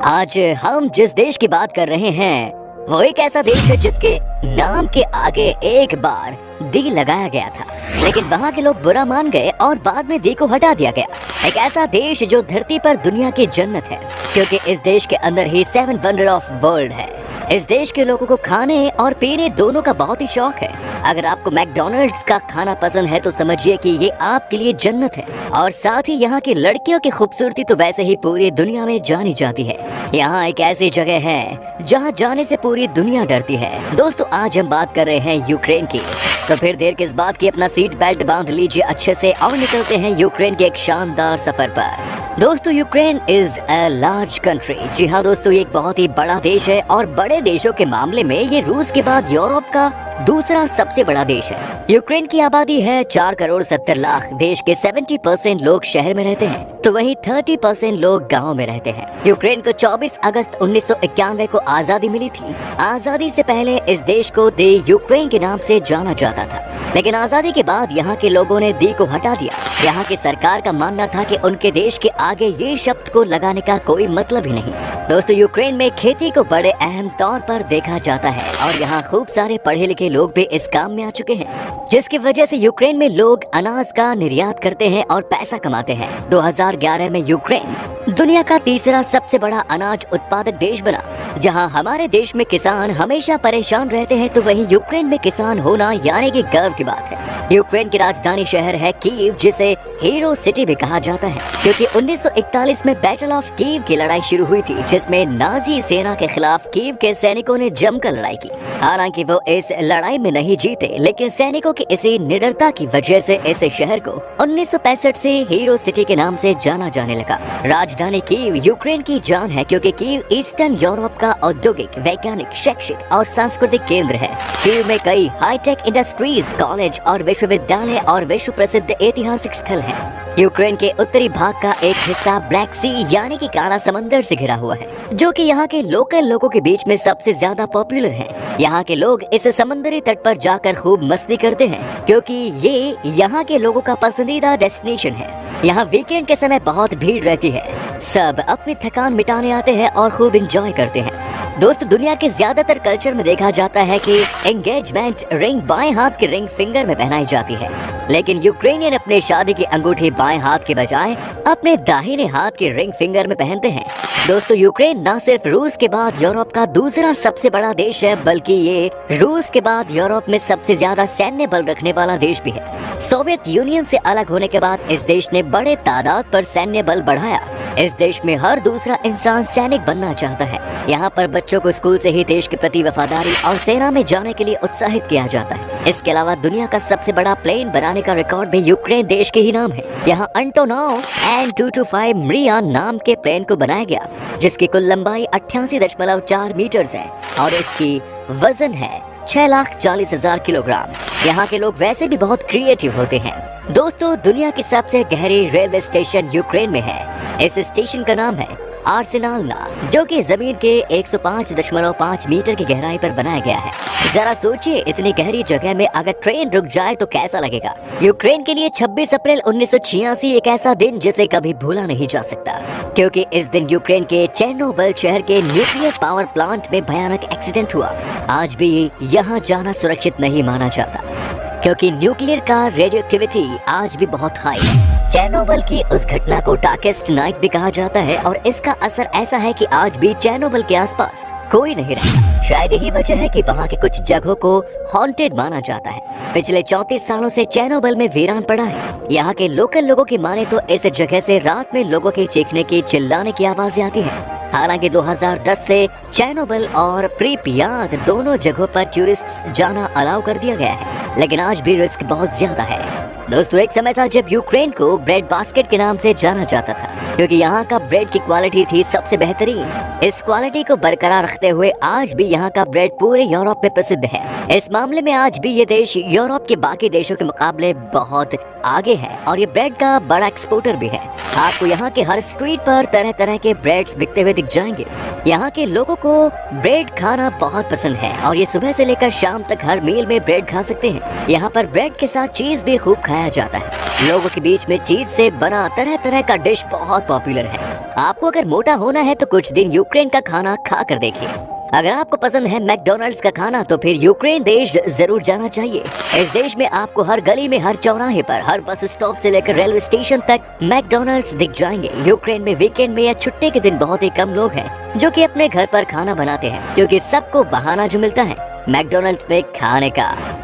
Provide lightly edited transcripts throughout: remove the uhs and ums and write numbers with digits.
आज हम जिस देश की बात कर रहे हैं वो एक ऐसा देश है जिसके नाम के आगे एक बार दी लगाया गया था, लेकिन वहाँ के लोग बुरा मान गए और बाद में दी को हटा दिया गया। एक ऐसा देश जो धरती पर दुनिया की जन्नत है, क्योंकि इस देश के अंदर ही 7 वंडर ऑफ वर्ल्ड है। इस देश के लोगों को खाने और पीने दोनों का बहुत ही शौक है। अगर आपको मैकडॉनल्ड्स का खाना पसंद है तो समझिए कि ये आपके लिए जन्नत है। और साथ ही यहाँ की लड़कियों की खूबसूरती तो वैसे ही पूरी दुनिया में जानी जाती है। यहाँ एक ऐसी जगह है जहाँ जाने से पूरी दुनिया डरती है। दोस्तों, आज हम बात कर रहे हैं यूक्रेन की। तो फिर देर किस बात की, अपना सीट बेल्ट बांध लीजिए अच्छे से और निकलते हैं यूक्रेन के एक शानदार सफर पर। दोस्तों, Ukraine is a large country. जी हाँ दोस्तों, ये एक बहुत ही बड़ा देश है और बड़े देशों के मामले में ये रूस के बाद यूरोप का दूसरा सबसे बड़ा देश है। यूक्रेन की आबादी है 4 करोड़ 70 लाख। देश के 70% लोग शहर में रहते हैं तो वहीं 30% लोग गांव में रहते हैं। यूक्रेन को 24 अगस्त 1991 को आजादी मिली थी। आजादी से पहले इस देश को दी यूक्रेन के नाम से जाना जाता था, लेकिन आजादी के बाद यहाँ के लोगों ने दी को हटा दिया। यहाँ की सरकार का मानना था कि उनके देश के आगे ये शब्द को लगाने का कोई मतलब ही नहीं। दोस्तों, यूक्रेन में खेती को बड़े अहम तौर पर देखा जाता है और यहाँ खूब सारे पढ़े लिखे लोग भी इस काम में आ चुके हैं, जिसकी वजह से यूक्रेन में लोग अनाज का निर्यात करते हैं और पैसा कमाते हैं। 2011 में यूक्रेन दुनिया का तीसरा सबसे बड़ा अनाज उत्पादक देश बना। जहां हमारे देश में किसान हमेशा परेशान रहते हैं तो वहीं यूक्रेन में किसान होना यानी कि गर्व की बात है। यूक्रेन की राजधानी शहर है कीव, जिसे हीरो सिटी भी कहा जाता है, क्योंकि 1941 में बैटल ऑफ कीव की लड़ाई शुरू हुई थी, जिसमें नाजी सेना के खिलाफ कीव के सैनिकों ने जमकर लड़ाई की। हालांकि वो इस लड़ाई में नहीं जीते, लेकिन सैनिकों की इसी निडरता की वजह से इस शहर को 1965 से हीरो सिटी के नाम से जाना जाने लगा। राजधानी कीव यूक्रेन की जान है, क्योंकि कीव ईस्टर्न यूरोप का औद्योगिक, वैज्ञानिक, शैक्षिक और सांस्कृतिक केंद्र है। कीव में कई हाईटेक इंडस्ट्रीज, कॉलेज और विश्वविद्यालय और विश्व प्रसिद्ध ऐतिहासिक स्थल हैं। यूक्रेन के उत्तरी भाग का एक हिस्सा ब्लैक सी यानी कि काला समंदर से घिरा हुआ है, जो कि यहाँ के लोकल लोगों के बीच में सबसे ज्यादा पॉपुलर है। यहाँ के लोग इस समुद्री तट पर जाकर खूब मस्ती करते हैं, क्योंकि ये यहाँ के लोगों का पसंदीदा डेस्टिनेशन है। यहाँ वीकेंड के समय बहुत भीड़ रहती है। सब अपनी थकान मिटाने आते हैं और खूब एंजॉय करते हैं। दोस्तों, दुनिया के ज्यादातर कल्चर में देखा जाता है कि एंगेजमेंट रिंग बाएं हाथ के रिंग फिंगर में पहनाई जाती है, लेकिन यूक्रेनियन अपने शादी की अंगूठी बाएं हाथ के बजाय अपने दाहिने हाथ के रिंग फिंगर में पहनते हैं। दोस्तों, यूक्रेन न सिर्फ रूस के बाद यूरोप का दूसरा सबसे बड़ा देश है, बल्कि ये रूस के बाद यूरोप में सबसे ज्यादा सैन्य बल रखने वाला देश भी है। सोवियत यूनियन से अलग होने के बाद इस देश ने बड़े तादाद पर सैन्य बल बढ़ाया। इस देश में हर दूसरा इंसान सैनिक बनना चाहता है। यहाँ पर बच्चों को स्कूल से ही देश के प्रति वफादारी और सेना में जाने के लिए उत्साहित किया जाता है। इसके अलावा दुनिया का सबसे बड़ा प्लेन बनाने का रिकॉर्ड भी यूक्रेन देश के ही नाम है। यहाँ अंटोनोव An-225 मरिया नाम के प्लेन को बनाया गया, जिसकी कुल लंबाई 88.4 मीटर है और इसकी वजन है 6,40,000 किलोग्राम। यहाँ के लोग वैसे भी बहुत क्रिएटिव होते हैं। दोस्तों, दुनिया की सबसे गहरी रेलवे स्टेशन यूक्रेन में है। इस स्टेशन का नाम है आर्सेनालना, जो कि जमीन के 105.5 मीटर की गहराई पर बनाया गया है। जरा सोचिए, इतनी गहरी जगह में अगर ट्रेन रुक जाए तो कैसा लगेगा। यूक्रेन के लिए 26 अप्रैल 1986 एक ऐसा दिन जिसे कभी भूला नहीं जा सकता, क्योंकि इस दिन यूक्रेन के चेर्नोबिल शहर के न्यूक्लियर पावर प्लांट में भयानक एक्सीडेंट हुआ। आज भी यहाँ जाना सुरक्षित नहीं माना जाता, क्योंकि न्यूक्लियर का रेडियोएक्टिविटी आज भी बहुत हाई है। चेर्नोबिल की उस घटना को डार्केस्ट नाइट भी कहा जाता है और इसका असर ऐसा है कि आज भी चेर्नोबिल के आसपास कोई नहीं रहता। शायद यही वजह है कि वहाँ के कुछ जगहों को हॉन्टेड माना जाता है। पिछले 34 सालों से चेर्नोबिल में वीरान पड़ा है। यहाँ के लोकल लोगों की माने तो इस जगह से रात में लोगों के चीखने की, चिल्लाने की आवाजें आती हैं। हालांकि 2010 से चेर्नोबिल और प्रीपियात दोनों जगहों पर टूरिस्ट्स जाना अलाउ कर दिया गया है, लेकिन आज भी रिस्क बहुत ज्यादा है। दोस्तों, एक समय था जब यूक्रेन को ब्रेड बास्केट के नाम से जाना जाता था, क्योंकि यहाँ का ब्रेड की क्वालिटी थी सबसे बेहतरीन। इस क्वालिटी को बरकरार रखते हुए आज भी यहाँ का ब्रेड पूरे यूरोप में प्रसिद्ध है। इस मामले में आज भी ये देश यूरोप के बाकी देशों के मुकाबले बहुत आगे है और ये ब्रेड का बड़ा एक्सपोर्टर भी है। आपको यहाँ के हर स्ट्रीट पर तरह तरह के ब्रेड्स बिकते हुए दिख जाएंगे। यहाँ के लोगों को ब्रेड खाना बहुत पसंद है और ये सुबह से लेकर शाम तक हर मील में ब्रेड खा सकते हैं। यहाँ पर ब्रेड के साथ चीज भी खूब खाया जाता है। लोगों के बीच में चीज से बना तरह तरह का डिश बहुत पॉपुलर है। आपको अगर मोटा होना है तो कुछ दिन यूक्रेन का खाना खा कर देखिए। अगर आपको पसंद है मैकडॉनल्ड्स का खाना तो फिर यूक्रेन देश जरूर जाना चाहिए। इस देश में आपको हर गली में, हर चौराहे पर, हर बस स्टॉप से लेकर रेलवे स्टेशन तक मैकडॉनल्ड्स दिख जाएंगे। यूक्रेन में वीकेंड में या छुट्टी के दिन बहुत ही कम लोग हैं जो कि अपने घर पर खाना बनाते हैं, क्योंकि सबको बहाना जो मिलता है मैकडॉनल्ड्स में खाने का।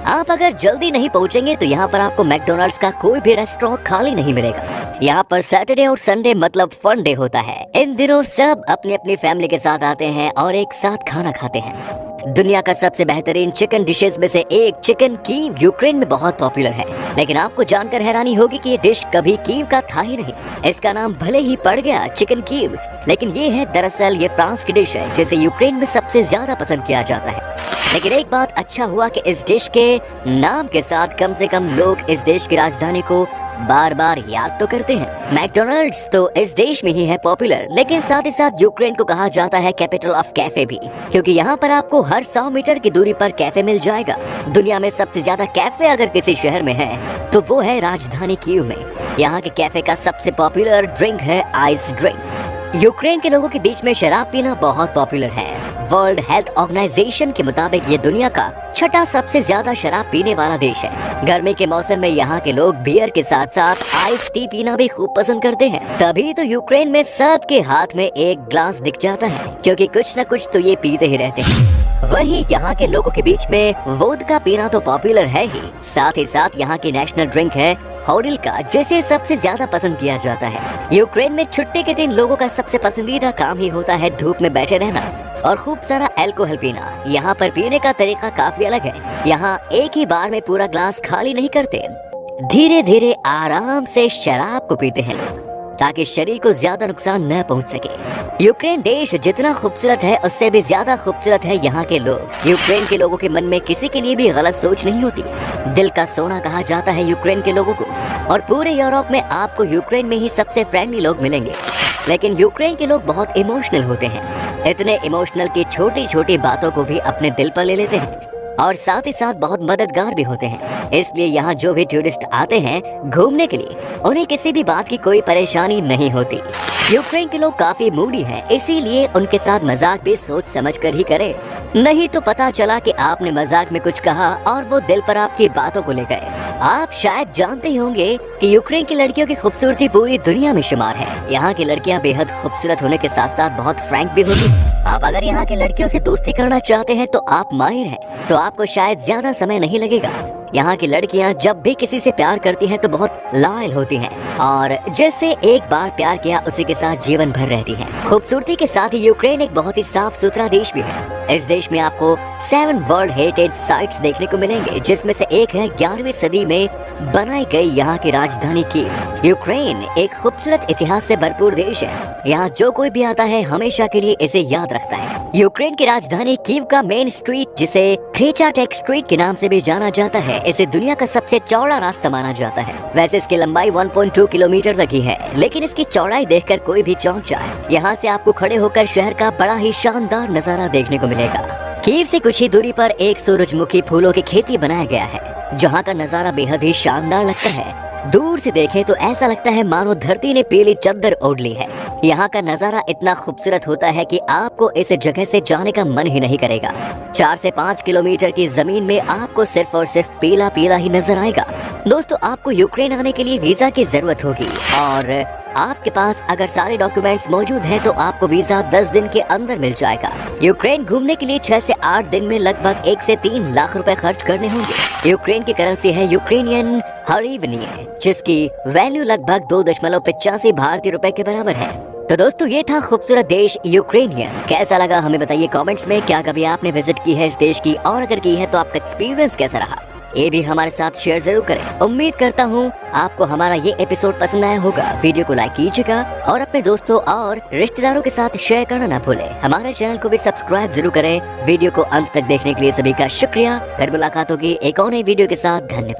आप अगर जल्दी नहीं पहुंचेंगे तो यहाँ पर आपको मैकडॉनल्ड्स का कोई भी रेस्टोरेंट खाली नहीं मिलेगा। यहाँ पर सैटरडे और संडे मतलब फन डे होता है। इन दिनों सब अपनी अपनी फैमिली के साथ आते हैं और एक साथ खाना खाते हैं। दुनिया का सबसे बेहतरीन चिकन डिशेस में से एक चिकन कीव यूक्रेन में बहुत पॉपुलर है। लेकिन आपको जानकर हैरानी होगी कि ये डिश कभी कीव का था ही नहीं। इसका नाम भले ही पड़ गया चिकन कीव, लेकिन ये है दरअसल ये फ्रांस की डिश है जिसे यूक्रेन में सबसे ज्यादा पसंद किया जाता है। लेकिन एक बात अच्छा हुआ कि इस डिश के नाम के साथ कम से कम लोग इस देश की राजधानी को बार बार याद तो करते हैं। मैकडॉनल्ड्स तो इस देश में ही है पॉपुलर, लेकिन साथ ही साथ यूक्रेन को कहा जाता है कैपिटल ऑफ कैफे भी, क्योंकि यहाँ पर आपको हर 100 मीटर की दूरी पर कैफे मिल जाएगा। दुनिया में सबसे ज्यादा कैफे अगर किसी शहर में है तो वो है राजधानी कीव में। यहाँ के कैफे का सबसे पॉपुलर ड्रिंक है आइस ड्रिंक। यूक्रेन के लोगों के बीच में शराब पीना बहुत पॉपुलर है। वर्ल्ड हेल्थ ऑर्गेनाइजेशन के मुताबिक ये दुनिया का छठा सबसे ज्यादा शराब पीने वाला देश है। गर्मी के मौसम में यहाँ के लोग बियर के साथ साथ आइस टी पीना भी खूब पसंद करते हैं। तभी तो यूक्रेन में सबके हाथ में एक ग्लास दिख जाता है, क्योंकि कुछ न कुछ तो ये पीते ही रहते हैं। वहीं यहाँ के लोगों के बीच में वोदका पीना तो पॉपुलर है ही, साथ ही साथ यहाँ की नेशनल ड्रिंक है होडिल्का, जिसे सबसे ज्यादा पसंद किया जाता है। यूक्रेन में छुट्टी के दिन लोगों का सबसे पसंदीदा काम ही होता है धूप में बैठे रहना और खूब सारा अल्कोहल पीना। यहाँ पर पीने का तरीका काफी अलग है। यहाँ एक ही बार में पूरा ग्लास खाली नहीं करते, धीरे धीरे आराम से शराब को पीते हैं लोग, ताकि शरीर को ज्यादा नुकसान न पहुंच सके। यूक्रेन देश जितना खूबसूरत है उससे भी ज्यादा खूबसूरत है यहाँ के लोग। यूक्रेन के लोगों के मन में किसी के लिए भी गलत सोच नहीं होती। दिल का सोना कहा जाता है यूक्रेन के लोगों को, और पूरे यूरोप में आपको यूक्रेन में ही सबसे फ्रेंडली लोग मिलेंगे। लेकिन यूक्रेन के लोग बहुत इमोशनल होते हैं, इतने इमोशनल की छोटी छोटी बातों को भी अपने दिल पर ले लेते हैं, और साथ ही साथ बहुत मददगार भी होते हैं। इसलिए यहाँ जो भी टूरिस्ट आते हैं घूमने के लिए, उन्हें किसी भी बात की कोई परेशानी नहीं होती। यूक्रेन के लोग काफी मूडी हैं, इसीलिए उनके साथ मजाक भी सोच समझ कर ही करें, नहीं तो पता चला कि आपने मजाक में कुछ कहा और वो दिल पर आपकी बातों को ले गए। आप शायद जानते ही होंगे कि यूक्रेन की लड़कियों की खूबसूरती पूरी दुनिया में शुमार है। यहाँ की लड़कियाँ बेहद खूबसूरत होने के साथ साथ बहुत फ्रैंक भी होती हैं। आप अगर यहाँ की लड़कियों से दोस्ती करना चाहते हैं तो आप माहिर हैं, तो आपको शायद ज्यादा समय नहीं लगेगा। यहाँ की लड़कियाँ जब भी किसी से प्यार करती हैं तो बहुत लॉयल होती हैं, और जैसे एक बार प्यार किया उसी के साथ जीवन भर रहती हैं। खूबसूरती के साथ ही यूक्रेन एक बहुत ही साफ सुथरा देश भी है। इस देश में आपको 7 वर्ल्ड हेरिटेज साइट्स देखने को मिलेंगे, जिसमें से एक है 11वीं सदी में बनाई गई यहाँ की राजधानी कीव। यूक्रेन एक खूबसूरत इतिहास से भरपूर देश है। यहाँ जो कोई भी आता है हमेशा के लिए इसे याद रखता है। यूक्रेन की राजधानी कीव का मेन स्ट्रीट, जिसे क्रेचाटेक स्ट्रीट के नाम से भी जाना जाता है, इसे दुनिया का सबसे चौड़ा रास्ता माना जाता है। वैसे इसकी लंबाई 1.2 किलोमीटर तक ही है, लेकिन इसकी चौड़ाई देखकर कोई भी चौंक जाए। यहाँ से आपको खड़े होकर शहर का बड़ा ही शानदार नजारा देखने को मिलेगा। कीव से कुछ ही दूरी पर एक सूरजमुखी फूलों की खेती बनाया गया है, जहाँ का नजारा बेहद ही शानदार लगता है। दूर से देखें तो ऐसा लगता है मानो धरती ने पीली चद्दर ओढ़ ली है। यहाँ का नजारा इतना खूबसूरत होता है कि आपको इस जगह से जाने का मन ही नहीं करेगा। 4 से 5 किलोमीटर की जमीन में आपको सिर्फ और सिर्फ पीला पीला ही नजर आएगा। दोस्तों, आपको यूक्रेन आने के लिए वीजा की जरूरत होगी, और आपके पास अगर सारे डॉक्यूमेंट्स मौजूद हैं तो आपको वीजा 10 दिन के अंदर मिल जाएगा। यूक्रेन घूमने के लिए 6 से 8 दिन में लगभग 1 से 3 लाख रुपए खर्च करने होंगे। यूक्रेन की करेंसी है यूक्रेनियन हरीवनी, जिसकी वैल्यू लगभग 2.85 भारतीय रुपए के बराबर है। तो दोस्तों, ये था खूबसूरत देश यूक्रेनियन। कैसा लगा हमें बताइए कमेंट्स में। क्या कभी आपने विजिट की है इस देश की, और अगर की है तो आपका एक्सपीरियंस कैसा रहा, ये भी हमारे साथ शेयर जरूर करें। उम्मीद करता हूँ आपको हमारा ये एपिसोड पसंद आया होगा। वीडियो को लाइक कीजिएगा और अपने दोस्तों और रिश्तेदारों के साथ शेयर करना ना भूलें। हमारे चैनल को भी सब्सक्राइब जरूर करें। वीडियो को अंत तक देखने के लिए सभी का शुक्रिया। फिर मुलाकात होगी एक और नई वीडियो के साथ। धन्यवाद।